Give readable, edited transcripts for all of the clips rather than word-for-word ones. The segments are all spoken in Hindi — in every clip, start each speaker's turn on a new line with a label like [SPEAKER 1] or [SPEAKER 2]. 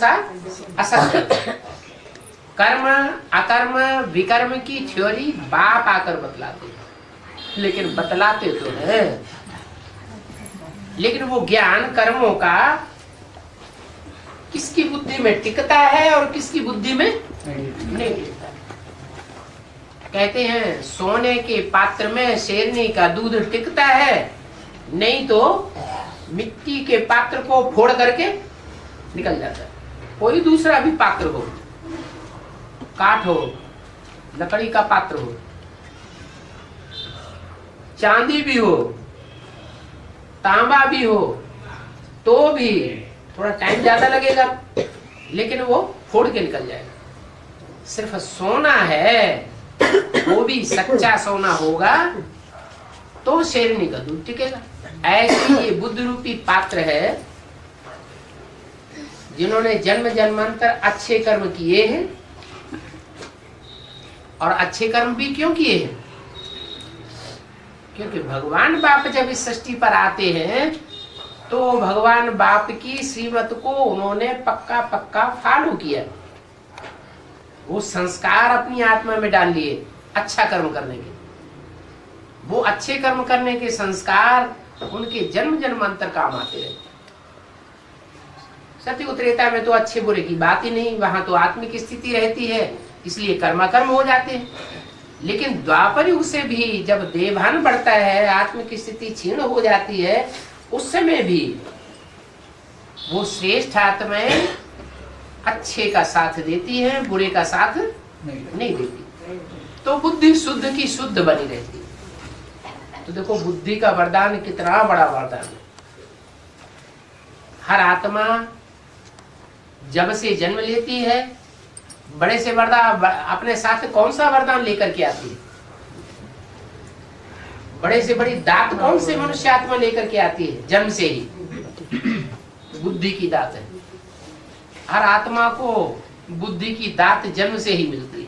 [SPEAKER 1] असत कर्म, कर्म अकर्म विकर्म की थ्योरी बाप आकर बतलाते, लेकिन बतलाते तो है, लेकिन वो ज्ञान कर्मों का किसकी बुद्धि में टिकता है और किसकी बुद्धि में नहीं टिकता। कहते हैं सोने के पात्र में शेरनी का दूध टिकता है, नहीं तो मिट्टी के पात्र को फोड़ करके निकल जाता है। कोई दूसरा भी पात्र हो, काठ हो, लकड़ी का पात्र हो, चांदी भी हो, तांबा भी हो, तो भी थोड़ा टाइम ज्यादा लगेगा, लेकिन वो फोड़ के निकल जाएगा। सिर्फ सोना है, वो भी सच्चा सोना होगा तो शेरनी का दूध टिकेगा। ऐसे ये बुद्ध रूपी पात्र है, जिन्होंने जन्म जन्मांतर अच्छे कर्म किए हैं, और अच्छे कर्म भी क्यों किए हैं? क्योंकि भगवान बाप जब इस सृष्टि पर आते हैं तो भगवान बाप की श्रीमत को उन्होंने पक्का पक्का फॉलो किया, वो संस्कार अपनी आत्मा में डाल लिए अच्छा कर्म करने के। वो अच्छे कर्म करने के संस्कार उनके जन्म जन्मांतर काम आते रहे। सत्य त्रेता में तो अच्छे बुरे की बात ही नहीं, वहां तो आत्मिक स्थिति रहती है, इसलिए कर्माकर्म हो जाते हैं। लेकिन द्वापर युग से भी जब देवभान बढ़ता है, आत्मिक स्थिति क्षीण हो जाती है, उस समय भी वो श्रेष्ठ आत्माएं अच्छे का साथ देती है, बुरे का साथ नहीं देती, तो बुद्धि शुद्ध की शुद्ध बनी रहती है। तो देखो बुद्धि का वरदान कितना बड़ा वरदान है। हर आत्मा जब से जन्म लेती है, बड़े से वरदान अपने साथ कौन सा वरदान लेकर के आती है? बड़े से बड़ी दात कौन से मनुष्य आत्मा लेकर के आती है? जन्म से ही बुद्धि की दात है। हर आत्मा को बुद्धि की दात जन्म से ही मिलती है।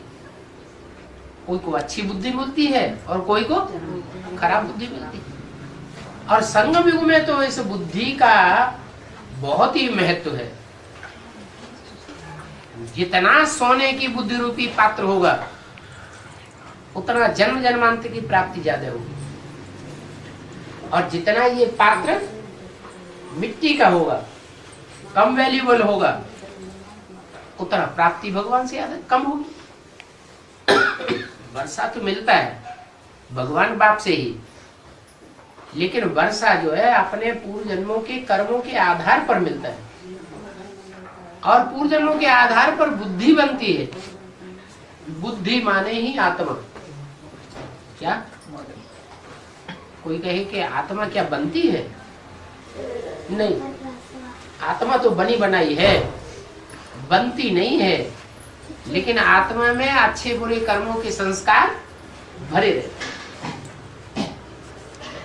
[SPEAKER 1] कोई को अच्छी बुद्धि मिलती है और कोई को खराब बुद्धि मिलती है। और संगम युग में तो इस बुद्धि का बहुत ही महत्व है। जितना सोने की बुद्धि रूपी पात्र होगा, उतना जन्म जन्मांतर की प्राप्ति ज्यादा होगी, और जितना ये पात्र मिट्टी का होगा, कम वैल्यूबल होगा, उतना प्राप्ति भगवान से ज्यादा कम होगी। वर्षा तो मिलता है भगवान बाप से ही, लेकिन वर्षा जो है अपने पूर्व जन्मों के कर्मों के आधार पर मिलता है, और पूर्व जन्मों के आधार पर बुद्धि बनती है। बुद्धि माने ही आत्मा। क्या कोई कहे कि आत्मा क्या बनती है? नहीं, आत्मा तो बनी बनाई है, बनती नहीं है, लेकिन आत्मा में अच्छे बुरे कर्मों के संस्कार भरे रहते।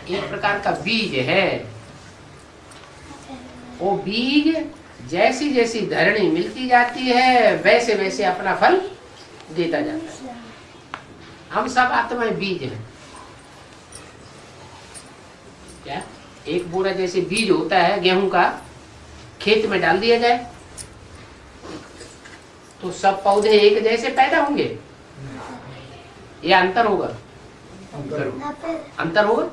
[SPEAKER 1] एक प्रकार का बीज है, वो बीज जैसी जैसी धरणी मिलती जाती है, वैसे वैसे अपना फल देता जाता है। हम सब आत्माएं बीज हैं। क्या एक बोरा जैसे बीज होता है गेहूं का, खेत में डाल दिया जाए तो सब पौधे एक जैसे पैदा होंगे या अंतर होगा? अंतर होगा।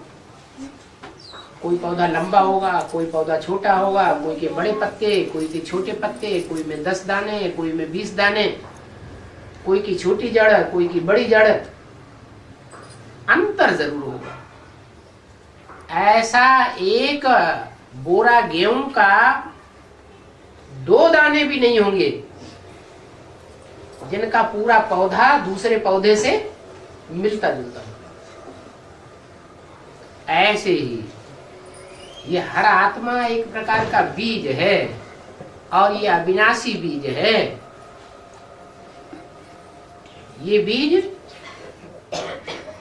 [SPEAKER 1] कोई पौधा लंबा होगा, कोई पौधा छोटा होगा, कोई के बड़े पत्ते, कोई के छोटे पत्ते, कोई में 10 दाने, कोई में 20 दाने, कोई की छोटी जड़, कोई की बड़ी जड़, अंतर जरूर होगा। ऐसा एक बोरा गेहूं का 2 दाने भी नहीं होंगे जिनका पूरा पौधा दूसरे पौधे से मिलता जुलता हो। ऐसे ही ये हर आत्मा एक प्रकार का बीज है, और ये अविनाशी बीज है। ये बीज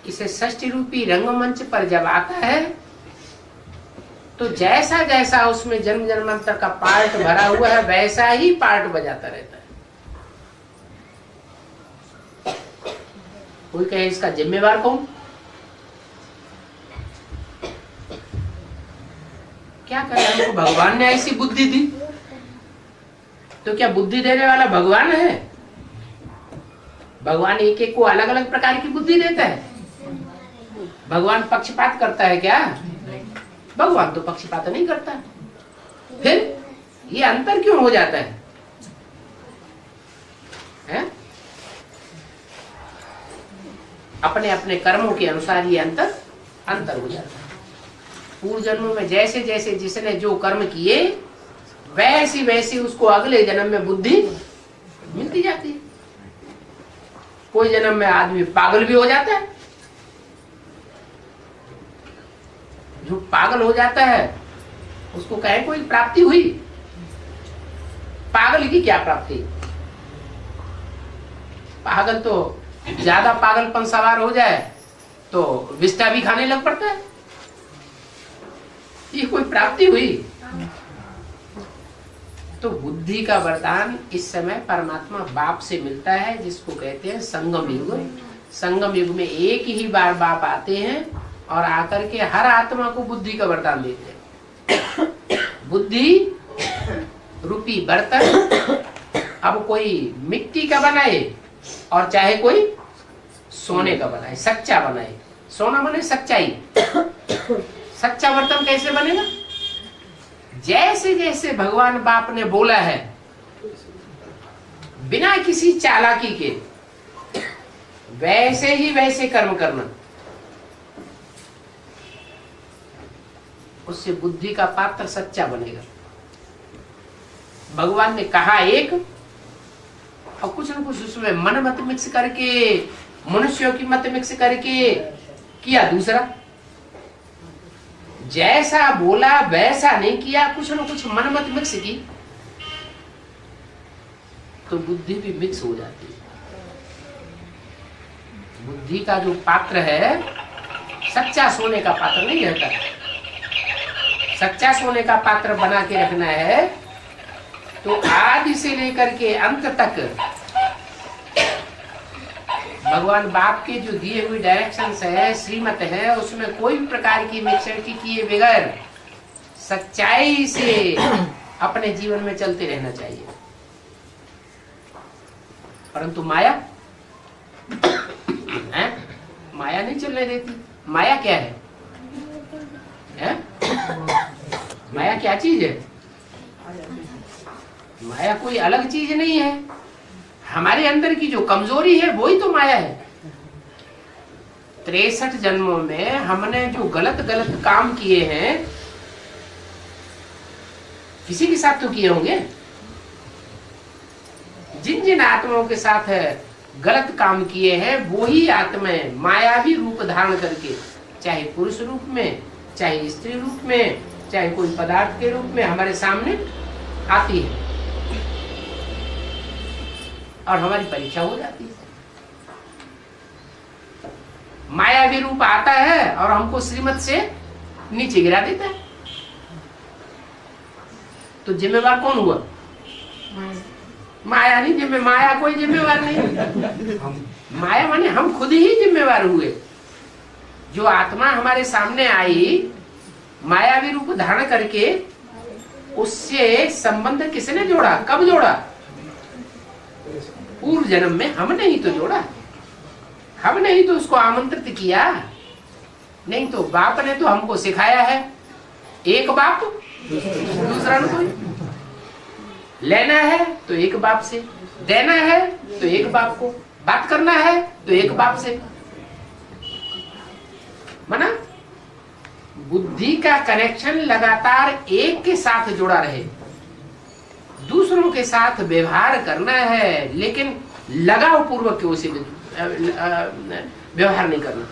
[SPEAKER 1] इसे षष्टि रूपी रंगमंच पर जब आता है, तो जैसा जैसा उसमें जन्म जन्मांतर का पार्ट भरा हुआ है, वैसा ही पार्ट बजाता रहता है। कोई कहे इसका जिम्मेवार कौन? क्या करें, हमको भगवान ने ऐसी बुद्धि दी, तो क्या बुद्धि देने वाला भगवान है? भगवान एक एक को अलग अलग प्रकार की बुद्धि देता है। भगवान पक्षपात करता है क्या? भगवान तो पक्षपात नहीं करता। फिर ये अंतर क्यों हो जाता है? अपने अपने कर्मों के अनुसार ये अंतर हो जाता है। पूर्व जन्मों में जैसे जैसे जिसने जो कर्म किए वैसी वैसी उसको अगले जन्म में बुद्धि मिलती जाती है। कोई जन्म में आदमी पागल भी हो जाता है। जो पागल हो जाता है उसको कहे कोई प्राप्ति हुई। पागल की क्या प्राप्ति? पागल तो ज्यादा पागलपन सवार हो जाए तो विष्ठा भी खाने लग पड़ता है। ये कोई प्राप्ति हुई? तो बुद्धि का वरदान इस समय परमात्मा बाप से मिलता है, जिसको कहते हैं संगम युग। संगम युग में एक ही बार बाप आते हैं और आकर के हर आत्मा को बुद्धि का वरदान देते हैं। बुद्धि रूपी बर्तन अब कोई मिट्टी का बनाए और चाहे कोई सोने का बनाए, सच्चा बनाए। सोना बने सच्चाई। सच्चा बर्तन कैसे बनेगा? जैसे जैसे भगवान बाप ने बोला है, बिना किसी चालाकी के वैसे ही वैसे कर्म करना, उससे बुद्धि का पात्र सच्चा बनेगा। भगवान ने कहा एक और कुछ न कुछ उसमें मन मत मिक्स करके, मनुष्यों की मत मिक्स करके किया दूसरा। जैसा बोला वैसा नहीं किया, कुछ न कुछ मन मत मिक्स की, तो बुद्धि भी मिक्स हो जाती है। बुद्धि का जो पात्र है सच्चा सोने का पात्र नहीं रहता। सच्चा सोने का पात्र बना के रखना है तो आदि से लेकर के अंत तक भगवान बाप के जो दिए हुए डायरेक्शंस है, श्रीमत है, उसमें कोई भी प्रकार की मिक्सर की किए बगैर सच्चाई से अपने जीवन में चलते रहना चाहिए। परंतु माया है? माया नहीं चलने देती। माया क्या है? माया क्या चीज है? माया कोई अलग चीज नहीं है। हमारे अंदर की जो कमजोरी है वही तो माया है। 63 जन्मों में हमने जो गलत गलत काम किए हैं, किसी के साथ तो किए होंगे। जिन जिन आत्माओं के साथ गलत काम किए हैं वही आत्माएं मायावी रूप धारण करके, चाहे पुरुष रूप में, चाहे स्त्री रूप में, चाहे कोई पदार्थ के रूप में हमारे सामने आती है और हमारी परीक्षा हो जाती है। मायावी रूप आता है और हमको श्रीमत से नीचे गिरा देता है। तो जिम्मेवार कौन हुआ? माया नहीं। माया कोई जिम्मेवार नहीं। माया माने हम खुद ही जिम्मेवार हुए। जो आत्मा हमारे सामने आई मायावी रूप धारण करके, उससे संबंध किसने जोड़ा? कब जोड़ा? पूर्व जन्म में हमने ही तो जोड़ा। हमने ही तो उसको आमंत्रित किया। नहीं तो बाप ने तो हमको सिखाया है, एक बाप दूसरा न कोई। लेना है तो एक बाप से, देना है तो एक बाप को, बात करना है तो एक बाप से। माना बुद्धि का कनेक्शन लगातार एक के साथ जुड़ा रहे। दूसरों के साथ व्यवहार करना है, लेकिन लगाव पूर्वक उसे व्यवहार नहीं करना।